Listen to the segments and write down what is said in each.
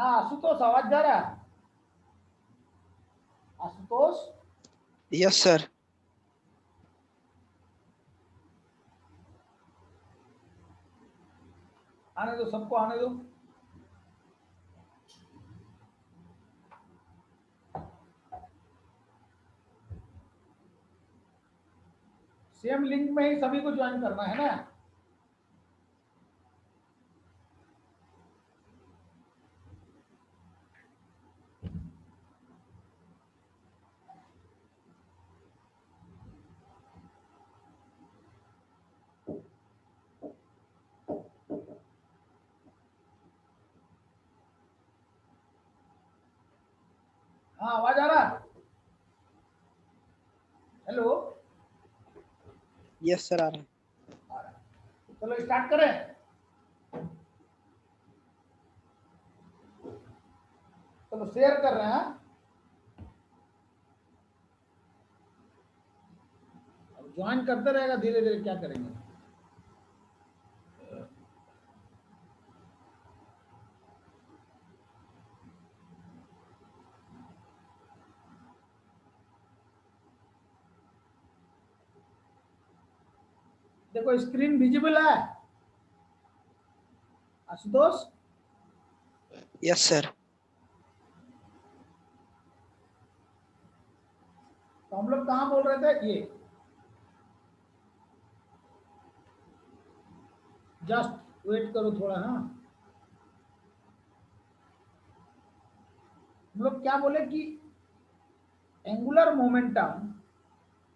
हाँ आशुतोष, आवाज जा रहा है? Ashutosh, yes sir. आने दो, सबको आने दो। सेम लिंक में ही सभी को ज्वाइन करना है ना। हाँ आवाज आ रहा है? हेलो, यस सर, आ रहा है। आ रहा है। चलो स्टार्ट करें। चलो शेयर कर रहे हैं। अब ज्वाइन करते रहेगा धीरे धीरे, क्या करेंगे। देखो स्क्रीन विजिबल है आशुतोष? Yes sir. तो हम लोग कहाँ बोल रहे थे? ये जस्ट वेट करो थोड़ा। हाँ हम लोग क्या बोले कि एंगुलर मोमेंटम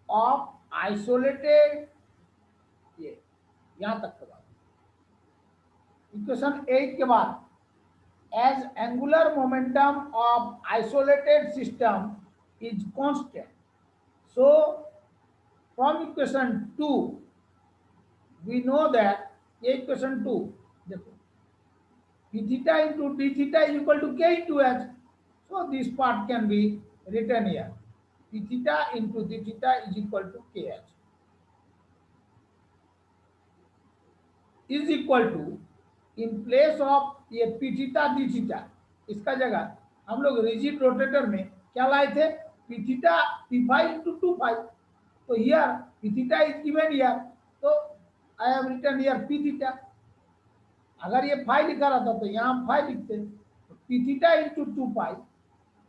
ऑफ आइसोलेटेड, ये यहां तक का बात। इक्वेशन 8 के बाद, as angular momentum of isolated system is constant, so from equation 2 we know that ये equation 2 देखो, p theta into d theta is equal to k into h, so this part can be written here, p theta into d theta is equal to kh is equal to, in place of ये p theta d theta, इसका जगह हम लोग rigid rotator में क्या लाए थे? p theta p5 into 2 5, तो here p theta is given here, तो I have written here p theta। अगर ये 5 लिखा रहता तो यहाँ 5 लिखते, तो p theta into 2 pi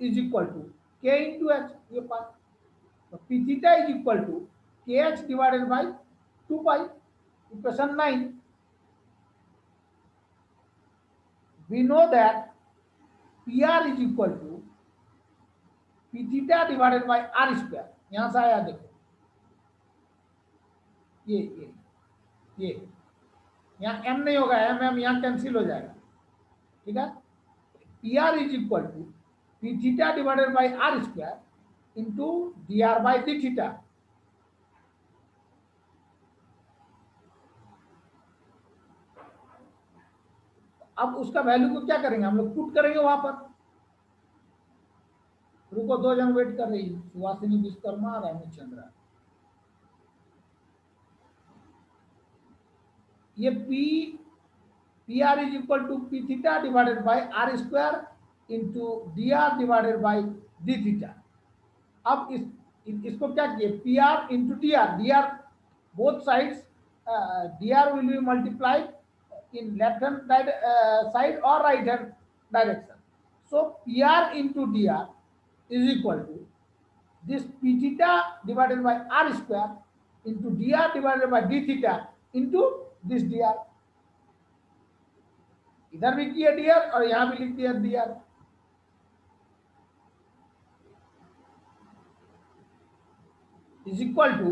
is equal to k into h, ये पाई, तो p theta is equal to kh divided by 2 pi, equation 9। we know that PR is equal to P theta divided by R square, यहां से आया देखो, ये यहाँ m नहीं होगा, m यहाँ कैंसिल हो जाएगा, ठीक है। PR is equal to P theta divided by R square into dr by d theta। अब उसका वैल्यू को क्या करेंगे हम लोग? पुट करेंगे वहां पर। रुको, 2 जन वेट कर रही है, सुहासिनी विश्वकर्मा और अमित चंद्रा। ये PR is equal to P theta divided by R square into dr divided by d theta। अब इसको क्या किए? PR into dr both sides, dr will be multiplied in left hand side or right hand direction, so PR into dr is equal to this P theta divided by R square into dr divided by d theta into this dr। इधर भी किया dr और यहां भी लिख दिया dr। is equal to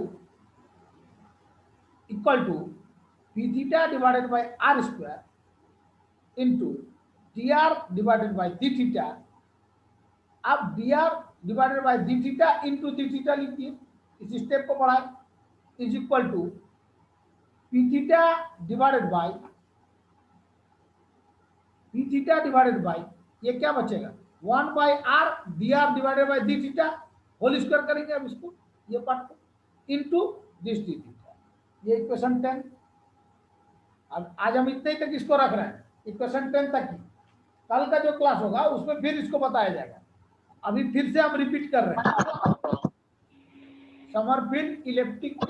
p theta divided by R square into dr divided by d theta। अब dr divided by d theta into d theta लिखिए, इस स्टेप को बढ़ाए, is equal to p theta divided by ये क्या बचेगा? 1 by r dr divided by d theta whole square करेंगे अब इसको, ये पार्ट को, इनटू दिस d थीटा। ये इक्वेशन 10। अब आज हम इतने तक इसको रख रहे हैं, इक्वेशन 10 तक ही। कल का जो क्लास होगा उसमें फिर इसको बताया जाएगा। अभी फिर से हम रिपीट कर रहे हैं। समरफील्ड इलेक्ट्रिक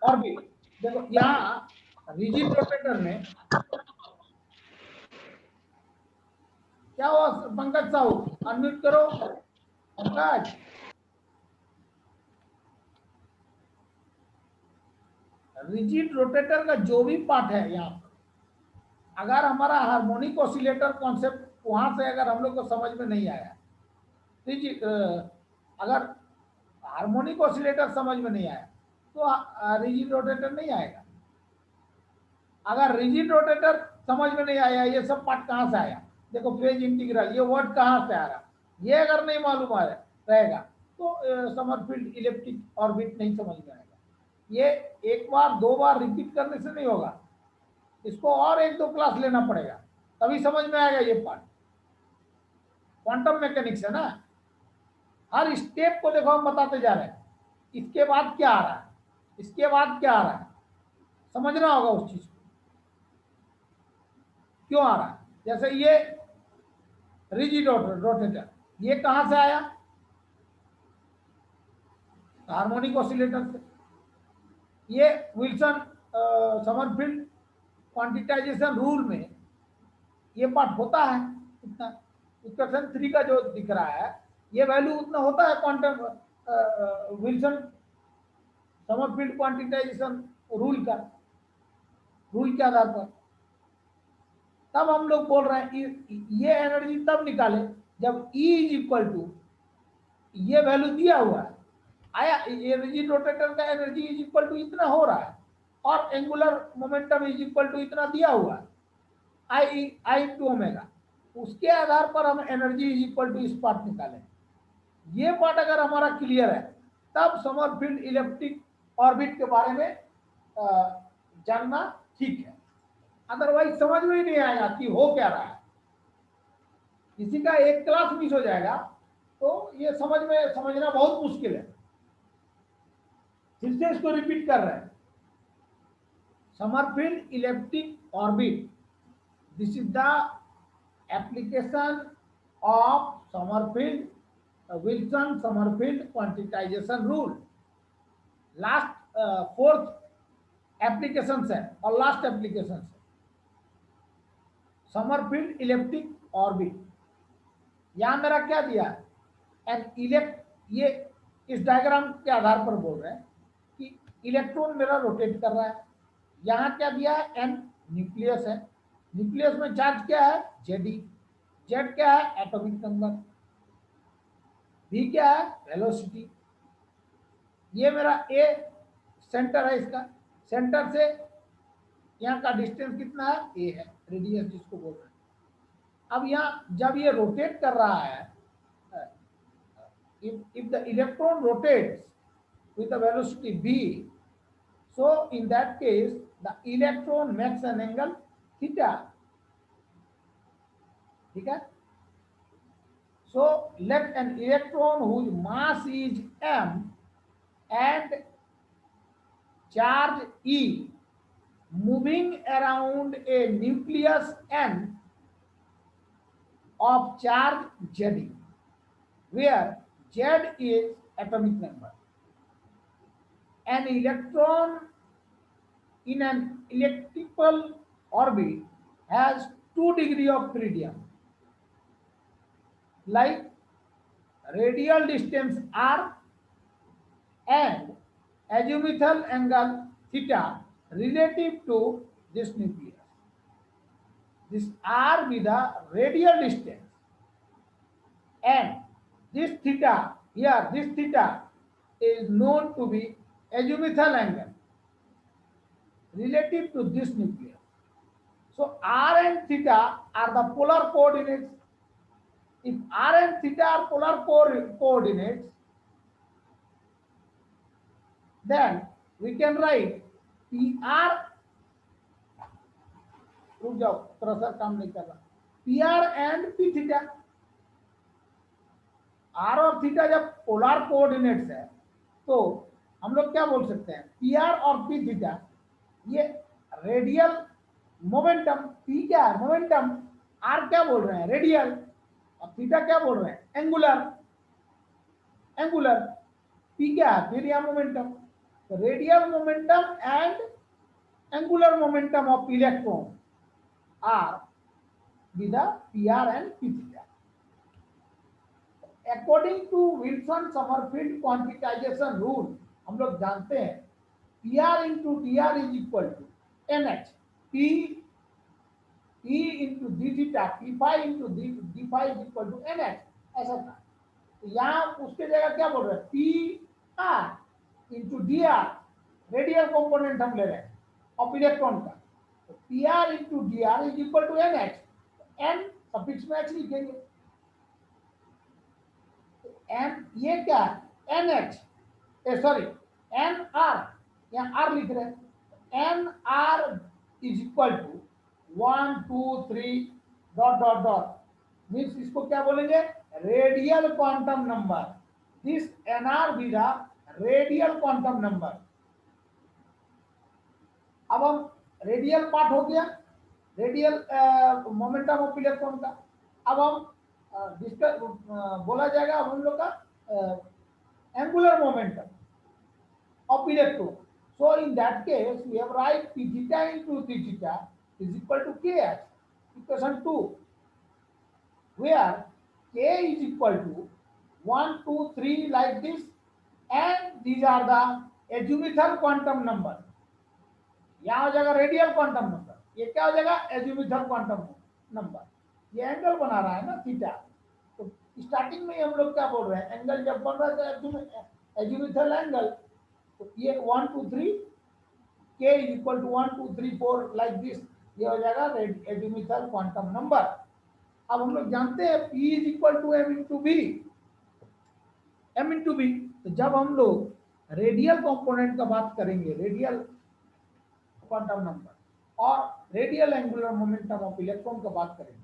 ऑर्बिट, देखो यहाँ रिजिड रोटेटर में क्या हुआ? पंकज साहू अनम्यूट करो। पंकज, रिजिड रोटेटर का जो भी पार्ट है यहाँ, अगर हमारा हार्मोनिक ऑसिलेटर कॉन्सेप्ट वहां से अगर हम लोग को समझ में नहीं आया, रिजिड अगर हार्मोनिक ऑसिलेटर समझ में नहीं आया तो रिजिड रोटेटर नहीं आएगा। अगर रिजिड रोटेटर समझ में नहीं आया, ये सब पार्ट कहाँ से आया? देखो फेज इंटीग्रल, ये वर्ड कहाँ से आ रहा, ये अगर नहीं मालूम आ रहेगा तो समरफील्ड इलेक्ट्रिक ऑर्बिट नहीं समझ में आएगा। ये एक बार दो बार रिपीट करने से नहीं होगा, इसको और एक दो क्लास लेना पड़ेगा, तभी समझ में आएगा ये पार्ट। क्वांटम मैकेनिक्स है ना, हर स्टेप को देखो हम बताते जा रहे हैं, इसके बाद क्या आ रहा है, इसके बाद क्या आ रहा है, समझना होगा उस चीज को क्यों आ रहा है। जैसे ये रिजिड रोटेटर, ये कहां से आया? हार्मोनिक ऑसिलेटर से। ये विल्सन समरफील्ड क्वांटिटाइजेशन रूल में ये पार्ट होता है। इतना इक्वेशन 3 का जो दिख रहा है, ये वैल्यू उतना होता है quantum Wilson Sommerfeld quantization rule का, रूल के आधार पर। तब हम लोग बोल रहे हैं ये एनर्जी तब निकाले जब E इज इक्वल टू, ये वैल्यू दिया हुआ है, आया ये रिजिड रोटेटर का एनर्जी इज इक्वल टू इतना हो रहा है और angular momentum is equal to इतना दिया हुआ है, आई टू ओमेगा, उसके आधार पर हम एनर्जी इज इक्वल टू इस पार्ट निकालें। ये पार्ट अगर हमारा क्लियर है तब समरफील्ड इलेक्ट्रिक ऑर्बिट के बारे में जानना ठीक है, अदरवाइज समझ में ही नहीं आएगा कि हो क्या रहा है। किसी का एक क्लास मिस हो जाएगा तो ये समझना बहुत मुश्किल है। फिर से इसको रिपीट कर रहे हैं, Sommerfeld electric orbit, this is the application of Sommerfeld Wilson Sommerfeld quantization rule. Last fourth application है और लास्ट एप्लीकेशन है समरफील्ड इलेक्ट्रिक ऑर्बिट। यहां मेरा क्या दिया, एन ये इस डायग्राम के आधार पर बोल रहे हैं कि इलेक्ट्रॉन मेरा रोटेट कर रहा है। यहां क्या दिया है, एन न्यूक्लियस है, न्यूक्लियस में चार्ज क्या है, जेडी, जेड क्या है, एटॉमिक नंबर, भी क्या है, वेलोसिटी। ये मेरा ए सेंटर है, इसका सेंटर से यहाँ का डिस्टेंस कितना है, ए है, रेडियस जिसको बोल रहे हैं। अब यहाँ जब ये रोटेट कर रहा है, if the electron rotates with a velocity v, so in that case the electron makes an angle theta, ठीक है। So let an electron whose mass is m and charge e moving around a nucleus n of charge Z, where Z is atomic number. An electron in an elliptical orbit has 2 degrees of freedom, like radial distance r and azimuthal angle theta relative to this nucleus. This r be the radial distance, and this theta here, this theta is known to be azimuthal angle relative to this nucleus. So r and theta are the polar coordinates. If r and theta are polar coordinates, then we can write pr, रुक जाओ थोड़ा सा काम नहीं कर रहा, pr and p theta, r और theta जब पोलर कोऑर्डिनेट्स है तो हम लोग क्या बोल सकते हैं, pr और p थीटा, ये रेडियल मोमेंटम, p क्या है, मोमेंटम, आर क्या बोल रहे हैं, रेडियल, और थीटा क्या बोल रहे हैं, एंगुलर। एंगुलर पी क्या है, एरिया मोमेंटम। तो radial momentum and angular momentum of electron are with the PR and P theta. According to Wilson Sommerfeld quantization rule, हम लोग जानते हैं PR into DR is equal to NH, P E into D theta, P phi into D phi is equal to NH, ऐसा था। तो यहाँ उसके जगह क्या बोल रहे हैं, PR into DR, radial component हम ले रहे हैं ऑफ इलेक्ट्रॉन का। तो PR into DR is equal to NH, N suffix में H लिखेंगे, एन ये क्या है, N H, sorry N R, यहाँ आर लिख रहे हैं, N R is equal to 1 2 3 dot dot dot, means इसको क्या बोलेंगे, radial quantum number. This N R be the radial quantum number. अब हम रेडियल पार्ट हो गया, रेडियल मोमेंटम ऑफ इलेक्ट्रॉन का। अब हम डिस्कस बोला जाएगा अब हम लोग का angular momentum of electron. So in that case, we have write p theta into d theta is equal to kh, equation 2, where k is equal to 1 2 3 like this, and these are the azimuthal quantum number. यहाँ हो जाएगा radial quantum number, ये क्या हो जाएगा, azimuthal quantum number. ये angle बना रहा है ना थीटा, तो स्टार्टिंग में हम लोग क्या बोल रहे हैं, एंगल जब बन रहा है एजिमुथल एंगल, तो ये 1 2 3 k is equal to 1 2 3 4 like this, ये हो जाएगा एजिमुथल क्वांटम नंबर। अब हम लोग जानते हैं p is equal to m into b, m into b। तो जब हम लोग रेडियल कंपोनेंट का बात करेंगे, रेडियल क्वांटम नंबर और radial angular momentum of electron का बात करेंगे,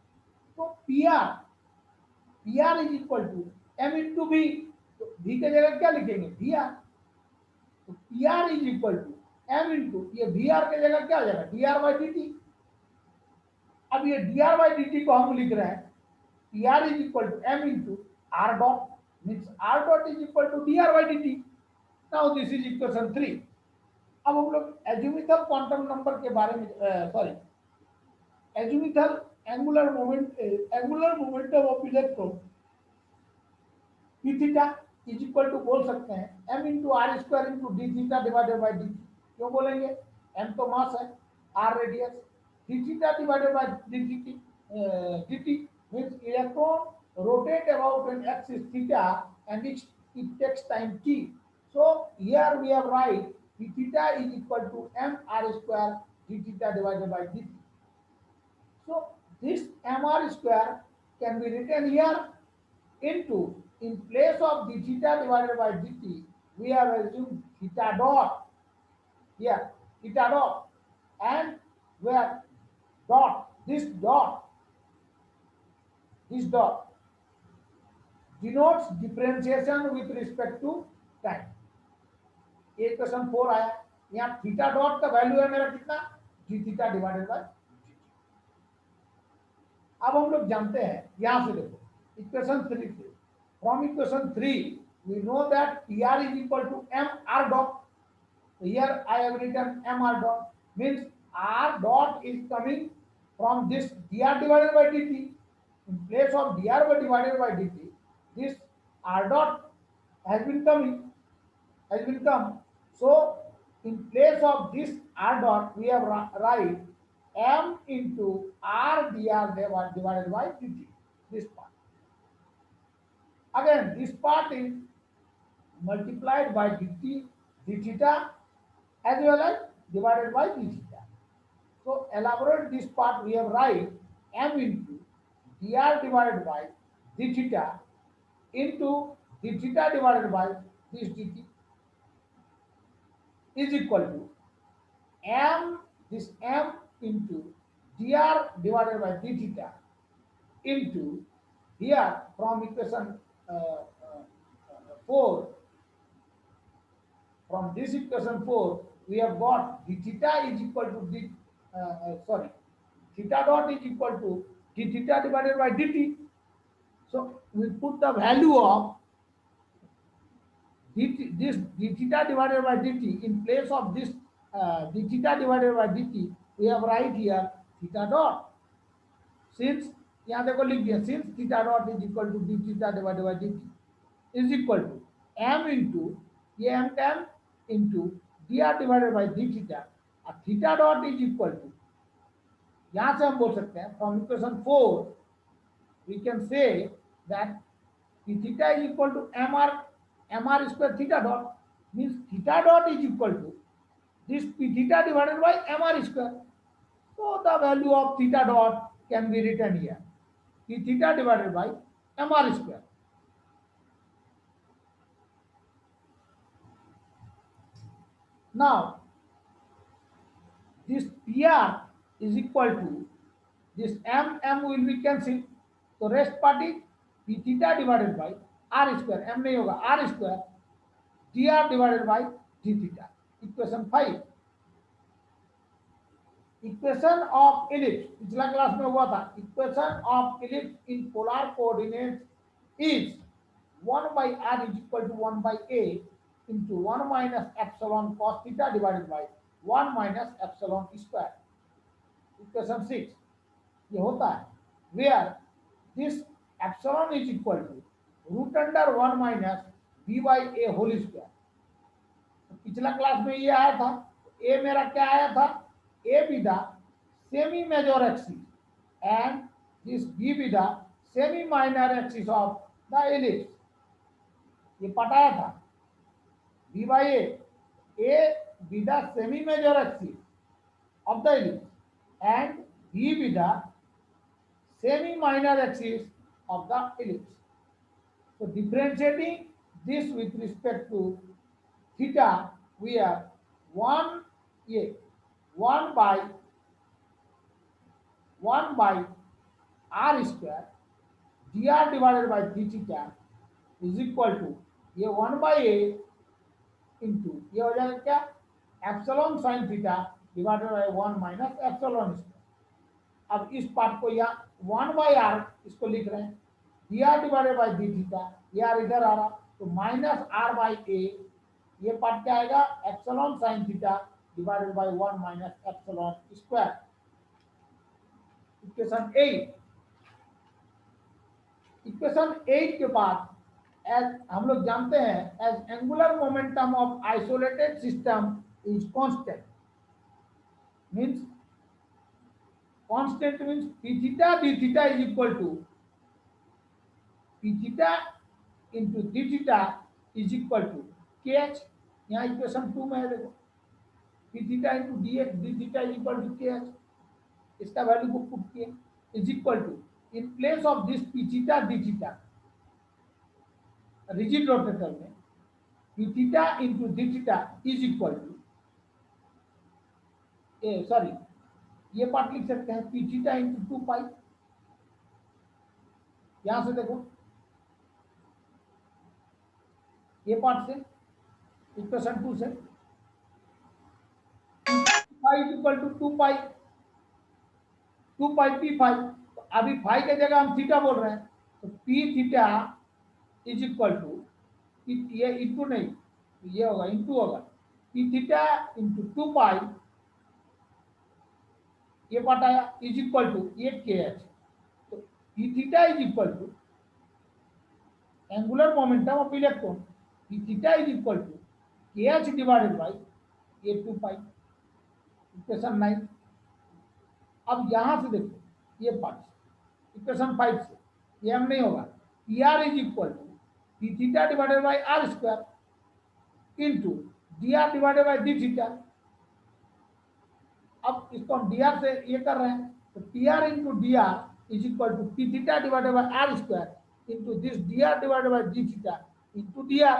तो PR is equal to M into B. तो बी के जगह क्या लिखेंगे, वी आर। तो PR is equal to M into, ये वी आर के जगह क्या हो जाएगा, D R by D T. अब ये D R by D T को हम लिख रहे हैं PR is equal to M into are dot, means R dot is equal to D R by D T. Now this is equation 3। अब हम लोग एजिमुथल क्वांटम नंबर के बारे में, sorry azimuthal angular momentum of electron P theta is equal to बोल सकते हैं M into R square into D theta divided by D T. क्यों बोलेंगे, एम तो मास है, R radius, D theta divided by D T means electron rotate about an axis theta and it takes time t. So here we have write d theta is equal to m r square d theta divided by dt. So this mr square can be written here into, in place of d theta divided by dt, we have assumed theta dot here, theta dot, and where dot, this dot denotes differentiation with respect to time। एक question 4 आया, यहाँ theta dot का value है मेरा कितना, D theta divided bye. अब हम लोग जानते हैं, यहां से देखो इक्वेशन 3 से, from equation 3 we know that PR is equal to M R dot. Here I have written M R dot, means R dot is coming from this dr divided by dt। in place of dr divided by dt, this r dot has been come. So in place of this r dot we have write m into r dr divided by dt, this part. Again this part is multiplied by dt d theta as well as divided by d theta. So elaborate this part, we have write m into dr divided by d theta into d theta divided by this dt is equal to m, this m into dr divided by d theta into, here from equation 4, from this equation 4 we have got d theta is equal to d theta dot is equal to d theta divided by dt. So we put the value of this d theta divided by dt in place of this d theta divided by dt. We have write here theta dot. Since यहाँ देखो लिख दिया, since theta dot is equal to d theta divided by dt is equal to m into ये m tan into dr divided by d theta, और theta dot is equal to, यहाँ से हम बोल सकते हैं from equation 4 we can say that p theta is equal to mr square theta dot, means theta dot is equal to this p theta divided by mr square. So the value of theta dot can be written here, p theta divided by mr square. Now this PR is equal to this m will be cancelled, so rest part is p theta divided by r square, m नहीं होगा r square dr divided by d theta. Equation 5. Equation of ellipse पिछला class में हुआ था. Equation of ellipse in polar coordinates is 1 by r is equal to 1 by a into 1 minus epsilon cos theta divided by 1 minus epsilon square. Equation 6 ये होता है where this epsilon is equal to root under 1 minus b by a whole square. पिछला class में ये आया था. a मेरा क्या आया था? A be the semi major axis and this B be the semi minor axis of the ellipse. ये पटाया था B by A be the semi major axis of the ellipse and B be the semi minor axis of the ellipse. So differentiating this with respect to theta, we have 1 by r square dr divided by d theta is equal to ये 1 by a into ये हो जाएगा क्या epsilon sine theta divided bye 1 minus epsilon square. अब इस part को यहाँ 1 by r इसको लिख रहे हैं dr divided by d theta, ये r इधर आ रहा तो माइनस r by a, ये पार्ट क्या आएगा epsilon sine theta divided by 1 minus epsilon square. Equation 8. Equation 8 के बाद एज हम लोग जानते हैं as angular momentum of isolated system is constant, means constant means p theta d theta is equal to p theta into d theta is equal to kh. यहाँ equation 2 में है देखो p theta into dx d theta is equal to kh. इसका value को put किए is equal to in place of this p theta d theta rigid rotator में p theta into d theta is equal to sorry ये part लिख सकते हैं p theta into 2 पाई. यहां से देखो ये पार्ट से इक्वेशन 2 से equal to 2 pi p five. तो अभी फाइव के जगह हम थीटा बोल रहे हैं तो p theta is equal to ये इंटू नहीं ये होगा इंटू होगा p थीटा इंटू 2 पाई ये पार्ट आया इज इक्वल टू ये kh. तो p theta is equal to angular momentum of electron p theta is equal to kh divided by ये 2 पाई. इक्वेशन 9. अब यहां से देखो ये पार्ट इक्वेशन 5 से ये हम नहीं होगा PR is equal to p theta divided by r square into dr divided by d theta. अब इसको हम dr से ये कर रहे हैं तो PR into dr is equal to p theta divided by r square into this dr divided by d theta into dr.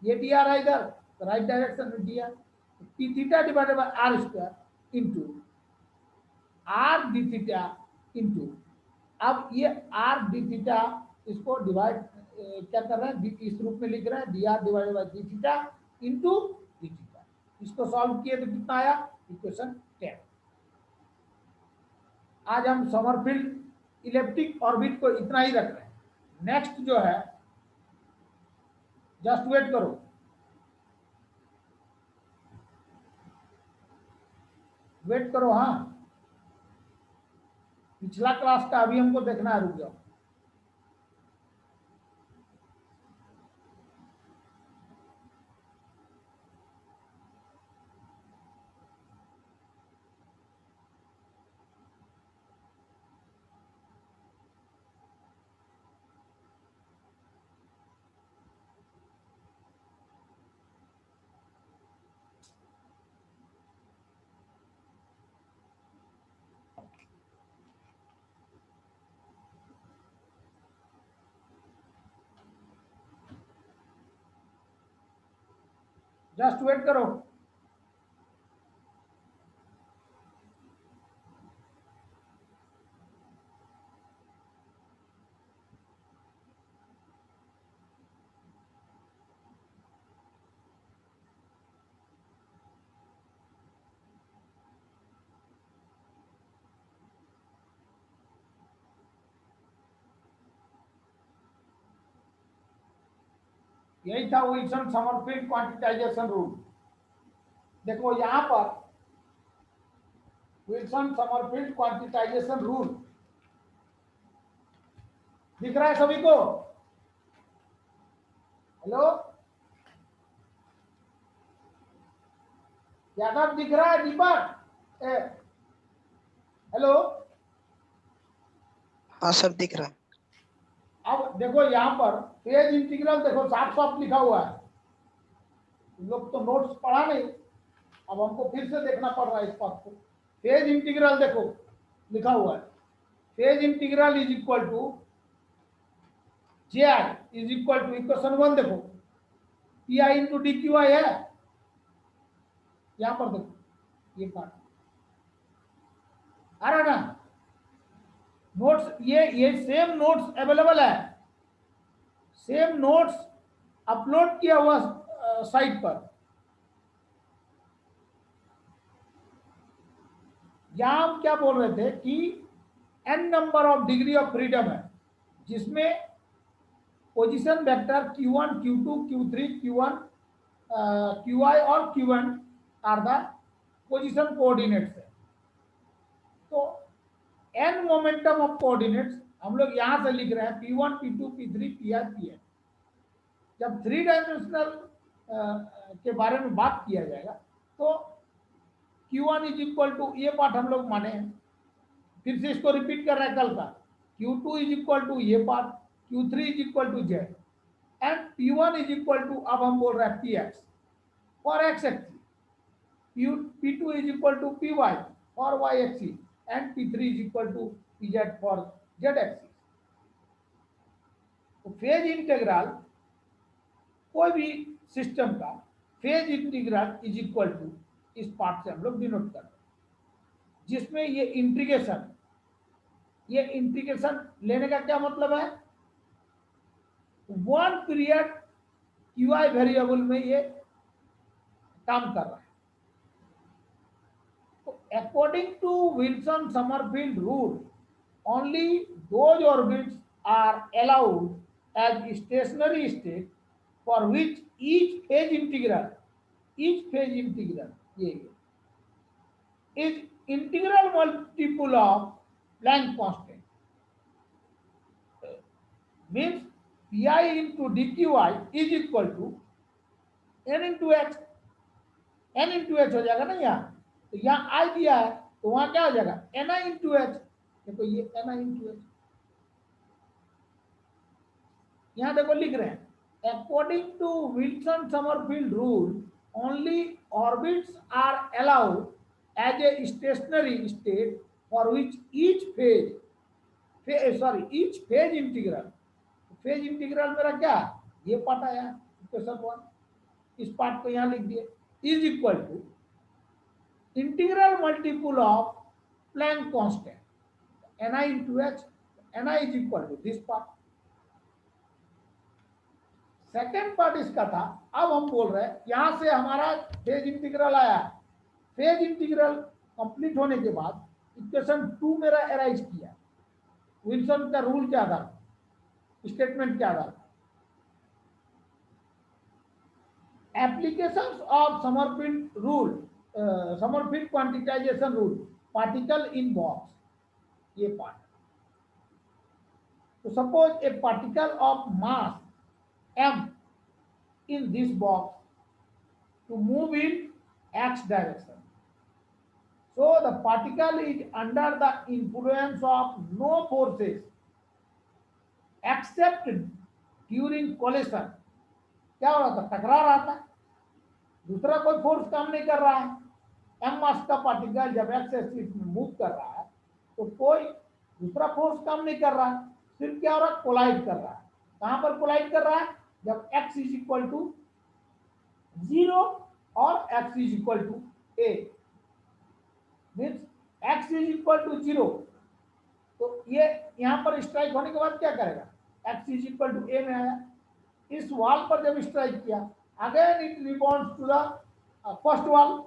ये dr है इधर तो राइट डायरेक्शन में dr p theta divided by r square into r d theta into अब ये r d theta इसको divide क्या कर रहे हैं इस रूप में लिख रहे हैं dr divided by d theta into d theta. इसको सॉल्व किए तो कितना आया इक्वेशन 10. आज हम समरफील्ड इलिप्टिक ऑर्बिट को इतना ही रख रहे हैं। नेक्स्ट जो है, जस्ट वेट करो, वेट करो। हाँ, पिछला क्लास का अभी हमको देखना है, रुक जाओ। जस्ट वेट करो। यही था विल्सन समरफील्ड क्वांटिटाइजेशन रूल। देखो यहां पर विल्सन समरफील्ड क्वांटिटाइजेशन रूल दिख रहा है सभी को? हेलो, यादव दिख रहा है? दीपक, हेलो। हाँ सर, दिख रहा है। अब देखो यहाँ पर फेज इंटीग्रल देखो साफ साफ लिखा हुआ है। तुम लोग तो नोट्स पढ़ा नहीं, अब हमको फिर से देखना पड़ रहा है इस बात को। फेज इंटीग्रल देखो लिखा हुआ है, phase integral is equal to J I is equal to, equation 1 देखो, P I into D Q I है। यहां पर देखो ये पार्ट आ रहा ना नोट्स, ये सेम नोट्स अवेलेबल है, सेम नोट्स अपलोड किया हुआ साइट पर। यहां हम क्या बोल रहे थे कि n number of degree of freedom है, जिसमें position vector q1 q2 q3 q1 qi और q1 are the position coordinates है। तो n मोमेंटम ऑफ कोऑर्डिनेट्स हम लोग यहां से लिख रहे हैं p1 p2 p3 pi pn। जब 3 डायमेंशनल के बारे में बात किया जाएगा तो q1 इज इक्वल टू, ये पार्ट हम लोग माने हैं, फिर से इसको रिपीट कर रहे हैं कल का, q2 इज इक्वल टू ये part, q3 is equal to z and p1 is equal to, अब हम बोल रहे हैं px for x axis, p2 is equal to py for y axis and p3 is equal to pz for z axis. तो phase integral कोई भी system का phase integral is equal to, इस पार्ट से हम लोग डिनोट कर रहे हैं, जिसमें ये इंटीग्रेशन लेने का क्या मतलब है, वन पीरियड क्यूआई वेरिएबल में ये काम कर रहा है। तो according to Wilson Sommerfeld rule, only those orbits are allowed as stationary state for which each phase integral ये is integral multiple of Planck constant, means pi into dqi is equal to n into h, n into h हो जाएगा ना यहाँ, तो यहाँ i दिया है तो वहां क्या हो जाएगा ni into h। देखो ये ni into h यहाँ देखो लिख रहे हैं, according to Wilson Sommerfeld rule only orbits are allowed as a stationary state for which each phase integral, phase integral मेरा क्या, ये पार्ट आया इक्वेशन 1, इस पार्ट को यहां लिख दिए, is equal to integral multiple of Planck constant ni into h, ni is equal to this part. Second part इसका था, अब हम बोल रहे हैं यहां से हमारा फेज इंटीग्रल आया, फेज इंटीग्रल कंप्लीट होने के बाद इक्वेशन 2 मेरा एराइज किया विल्सन का रूल के आधार पर, स्टेटमेंट के आधार पर। Applications of Sommerfeld rule, Sommerfeld quantization rule, particle in box, ये पार्ट। तो suppose a particle of mass m in this box to move in x direction. So the particle is under the influence of no forces except during collision. क्या हो रहा था? टकरा रहा था, दूसरा कोई फोर्स काम नहीं कर रहा है। m मास का पार्टिकल जब x एक्सिस में मूव कर रहा है तो कोई दूसरा फोर्स काम नहीं कर रहा है, सिर्फ क्या हो रहा है? कोलाइड कर रहा है। कहां पर कोलाइड कर रहा है? जब x इज इक्वल टू 0 और x is equal to a, means x is equal to 0, तो ये यहां पर स्ट्राइक होने के बाद क्या करेगा? x is equal to a में आया। इस वॉल पर जब स्ट्राइक किया, again it rebounds to the first wall,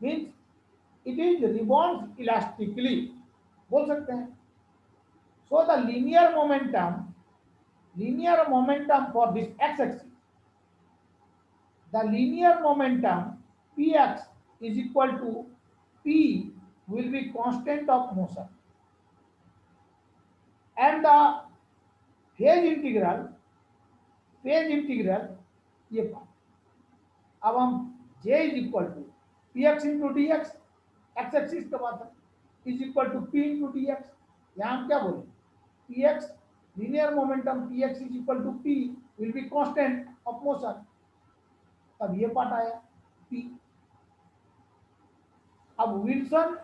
means it is rebounds elastically, बोल सकते हैं। So the linear momentum for this x axis, the linear momentum px is equal to p will be constant of motion, and the phase integral ये part. अब हम j is equal to px into dx, x axis का बात है, is equal to p into dx। यहाँ हम क्या बोले? px linear momentum px is equal to p will be constant of motion। अब ये पार्ट आया P। अब विल्सन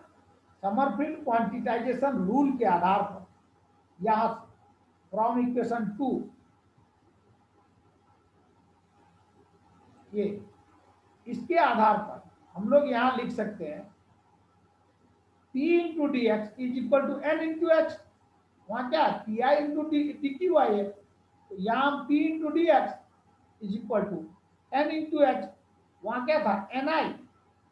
समरफील्ड क्वांटिटाइजेशन रूल के आधार पर, यहां फ्रॉम इक्वेशन 2, ये इसके आधार पर हम लोग यहां लिख सकते हैं P into D X is equal to N into H. वहां क्या P I into D Q I है, तो यहाँ P into D X is equal to N into H. वहां क्या था? Ni।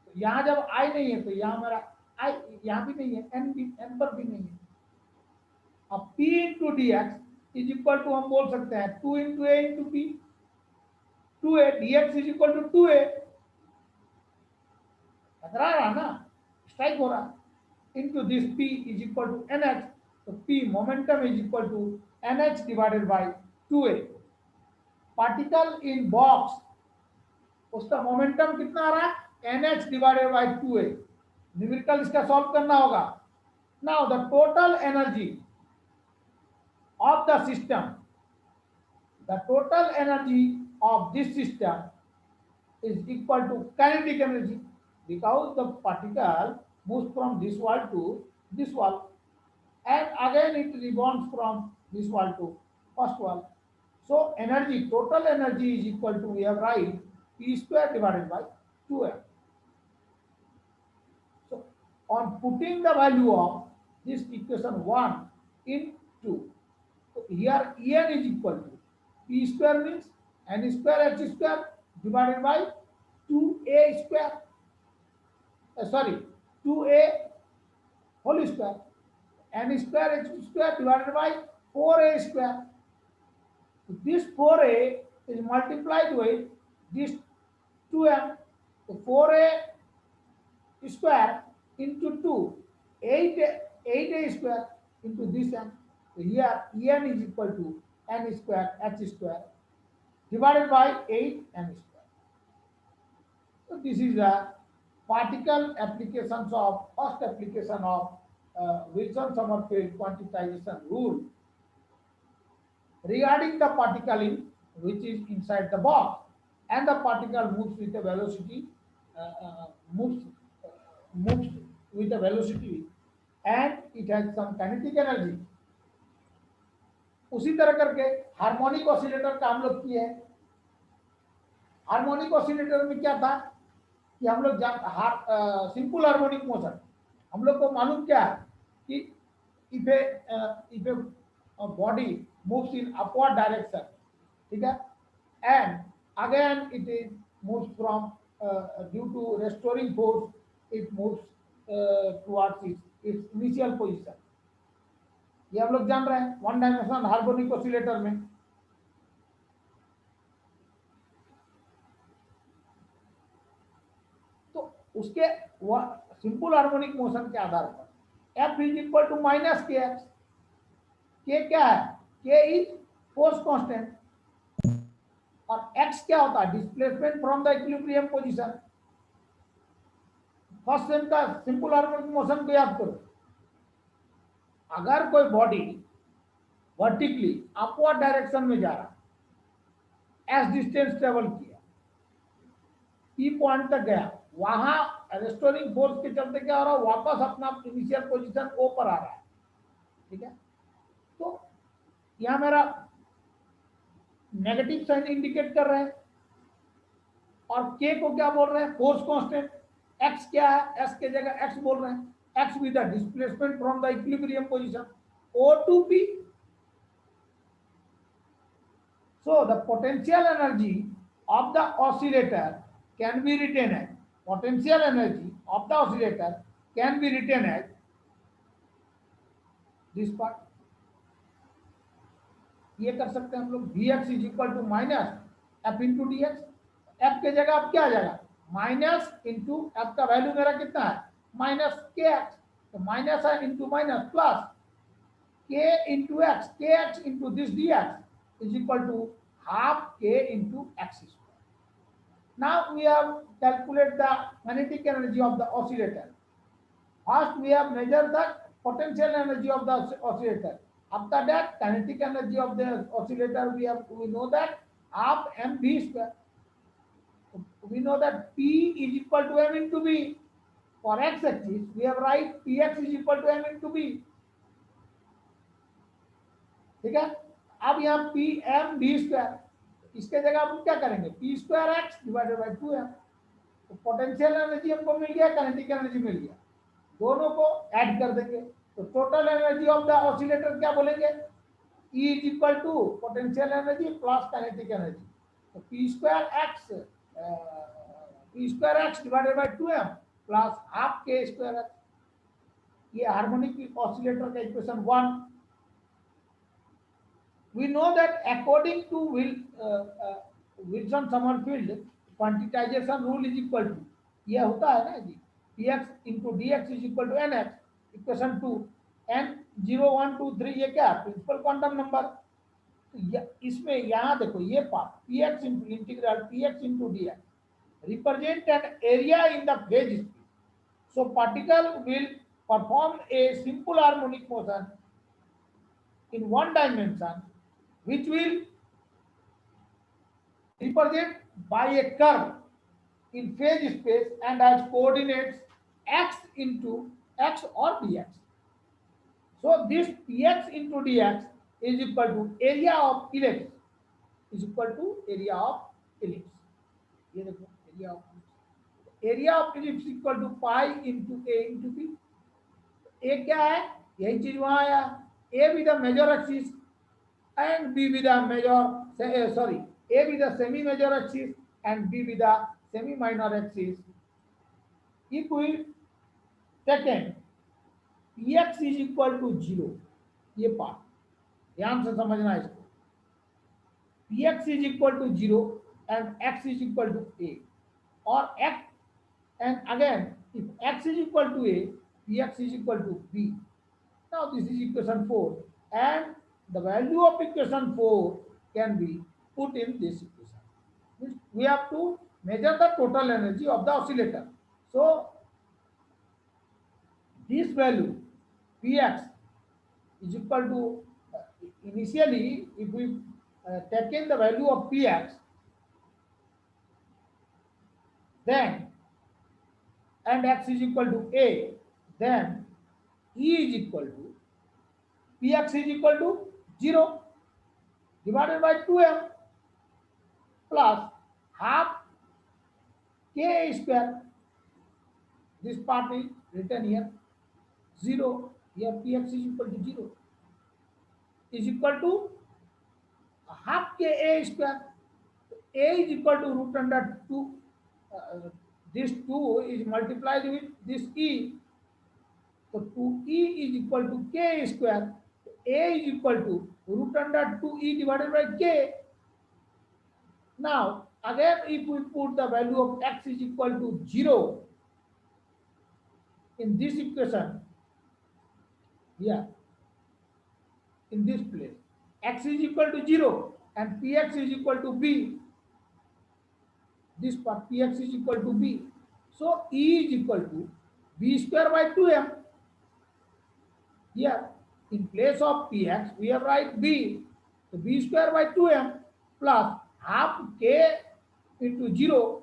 तो यहाँ जब I नहीं है तो यहाँ मेरा I यहाँ भी नहीं है, N पर भी नहीं है। अब P into D X is equal to हम बोल सकते हैं 2 into A into P, 2a dx is equal to 2a। टकरा रहा ना, स्ट्राइक हो रहा, into this P is equal to NH। तो P momentum is equal to NH divided by 2a। Particle in box, उसका मोमेंटम कितना आ रहा है? NH divided by 2a। Numerical इसका सॉल्व करना होगा। Now the total energy of the system, the total energy of this system is equal to kinetic energy, because the particle moves from this wall to this wall and again it rebounds from this wall to first wall. So energy, total energy is equal to, we have write P square divided by 2m. So on putting the value of this equation 1 into, so here En is equal to P square means N square H square divided by 2a square, sorry 2a whole square, N square H square divided by 4a square. So this 4a is multiplied with this 2m, so 4a square into 2, 8a square into this m. So here En is equal to N square H square divided by 8m square. So this is a particle applications of first application of Wilson-Sommerfeld quantization rule regarding the particle in which is inside the box, and the particle moves with a velocity, moves with a velocity, and it has some kinetic energy. उसी तरह करके harmonic oscillator का हम लोग किए हैं। Harmonic oscillator में क्या था कि हम लोग सिंपल हार्मोनिक मोशन, हम लोग को मालूम क्या है कि if a body moves in upward direction, ठीक है, and again it is moves from due to restoring force, it moves towards its initial position. ये हम लोग जान रहे हैं वन डायमेंशनल हार्मोनिक ऑसिलेटर में। तो उसके सिंपल हार्मोनिक मोशन के आधार पर F is equal to minus K X. K क्या है? के इज फोर्स कांस्टेंट और एक्स क्या होता है? Displacement from the equilibrium position. First same का सिंपल हार्मोनिक मोशन को याद करो। अगर कोई बॉडी वर्टिकली अपवर्ड डायरेक्शन में जा रहा, एस डिस्टेंस ट्रेवल किया, पी पॉइंट तक गया, वहां रेस्टोरिंग फोर्स के चलते क्या हो रहा है? वापस अपना इनिशियल पोजीशन ओ पर आ रहा है। ठीक है, तो यहां मेरा नेगेटिव साइन इंडिकेट कर रहे हैं और के को क्या बोल रहे हैं? Force constant. एक्स क्या है? एस के जगह एक्स बोल रहे हैं। X with the displacement from the equilibrium position O to P. So the potential energy of the oscillator can be written as potential energy of the oscillator can be written as this part. ये कर सकते हैं हम लोग Vx is equal to minus F into D X. F के जगह अब क्या आ जाएगा? माइनस इंटू एफ का वैल्यू मेरा कितना है? Minus K X. तो माइनस है into minus plus K into X. K X into this D X is equal to half k into x square. Now we have calculate the kinetic energy of the oscillator. First we have measured the potential energy of the oscillator. After that kinetic energy of the oscillator we know that half mv square. We know that P is equal to m into b. For x axis we have write Px is equal to m into b. ठीक है, अब यहाँ P M D square, इसके जगह हम क्या करेंगे? P square X divided by 2m। तो पोटेंशियल एनर्जी हमको मिल गया, काइनेटिक एनर्जी मिल गया, दोनों को ऐड कर देंगे तो total energy of the oscillator क्या बोलेंगे? E is equal to potential energy plus kinetic energy. तो P square X divided by 2m plus half K square X. ये हार्मोनिक ऑसिलेटर का equation 1। We know that according to Wilson Sommerfeld quantization rule is equal to, ये होता है ना जी, px into dx is equal to nx, equation 2। n 0 1 2 3 ये क्या है? Principal quantum number. इसमें यहाँ देखो ये part px into integral px into dx represent an area in the phase space. So particle will perform a simple harmonic motion in one dimension which will represent by a curve in phase space and has coordinates x into x or dx. So this px into dx is equal to area of ellipse is equal to area of ellipse. ये देखो area of ellipse equal to pi into a into b. a क्या है? यही चीज वहां आया, a with the major axis and b with the major a with the semi major axis and b with the semi minor axis. If we taken px is equal to 0, ये part ध्यान से समझना इसको। px is equal to 0 and x is equal to a, or x, and again if x is equal to a, px is equal to b. Now this is equation 4 and the value of equation 4 can be put in this equation. We have to measure the total energy of the oscillator. So this value px is equal to initially if we take in the value of px, then and x is equal to a, then E is equal to px is equal to 0 divided by 2m plus half k square. This part is written here 0. Here px is equal to 0 is equal to half ka square. A is equal to root under 2. This 2 is multiplied with this e, So 2e is equal to k square. A is equal to root under 2e divided by k. Now again, if we put the value of x is equal to 0 in this equation, here in this place, x is equal to 0 and px is equal to b, this part px is equal to b. So E is equal to b square by 2m. Here in place of px we have write b, so b square by 2m plus half k into 0,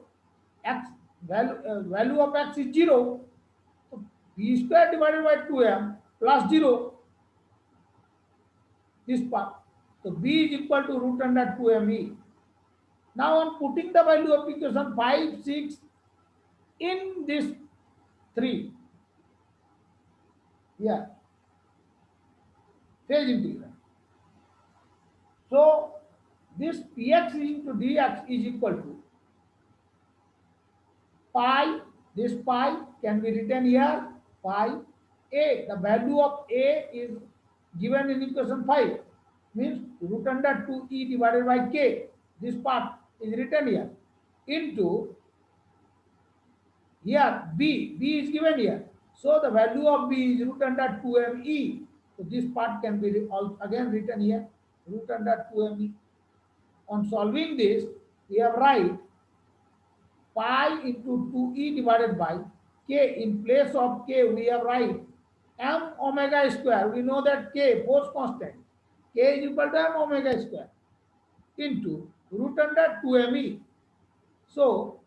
x value of x is 0, so b square divided by 2m plus 0, this part. So b is equal to root under 2me. Now on putting the value of equation 5, 6 in this 3, here phase integral. So this px into dx is equal to pi, this pi can be written here, pi a, the value of a is given in equation 5, means root under 2e divided by k, this part is written here, into here b is given here, so the value of b is root under 2me, so this part can be again written here, root under 2me. On solving this, we have write pi into 2e divided by k. In place of k we have write m omega square, we know that k force constant, k is equal to m omega square into root under 2me. So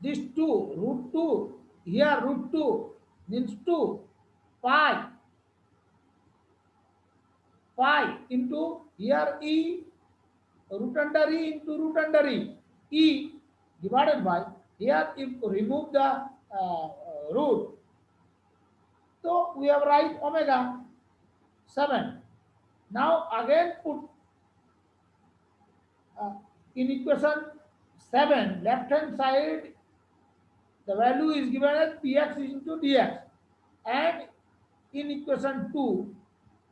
this 2 root 2, here root 2 means 2, pi into here e, root under e into root under e divided by, here if remove the root, so we have write omega 7. Now again put in equation 7, left hand side the value is given as px into dx, and in equation 2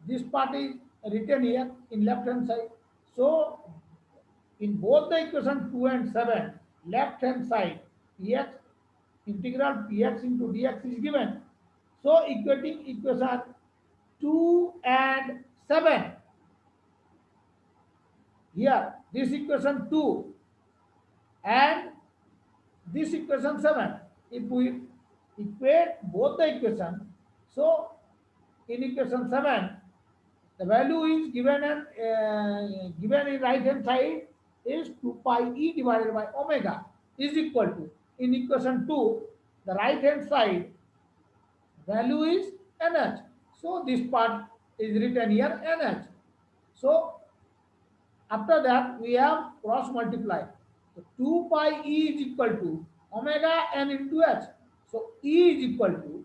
this part is written here in left hand side. So in both the equation 2 and 7, left hand side px, integral px into dx is given. So equating equation 2 and 7, here this equation 2 and this equation 7, if we equate both the equation, so in equation 7 the value is given and given in right hand side is 2 pi e divided by omega is equal to, in equation 2 the right hand side value is nh, so this part is written here nh. So after that we have cross multiply, so 2 pi e is equal to omega n into h, so e is equal to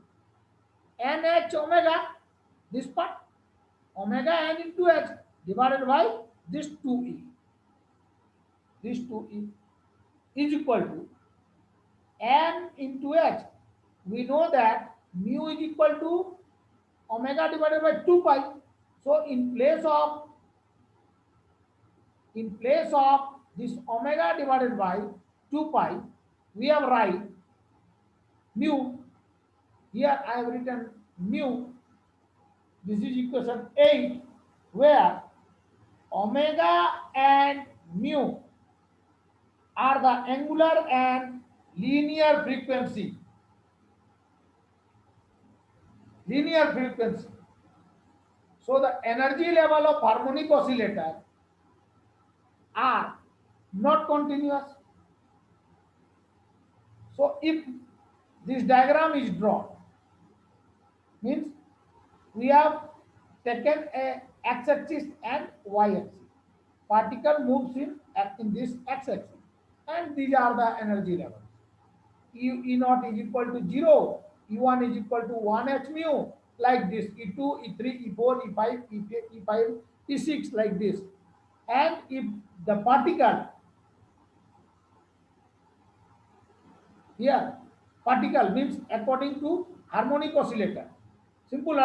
nh omega, this part omega n into h divided by this 2e, this 2e is equal to n into h. We know that mu is equal to omega divided by 2 pi, so in place of this omega divided by 2 pi we have write mu, here I have written mu, this is equation 8, where omega and mu are the angular and linear frequency. So the energy level of harmonic oscillator are not continuous. So if this diagram is drawn, means we have taken a x-axis and y-axis. Particle moves in this x-axis, and these are the energy levels. E naught is equal to 0, E1 is equal to 1h mu, like this, E2, E3, E4, E5, E5, E6, like this. And if the particle here particle means according to harmonic oscillator, simple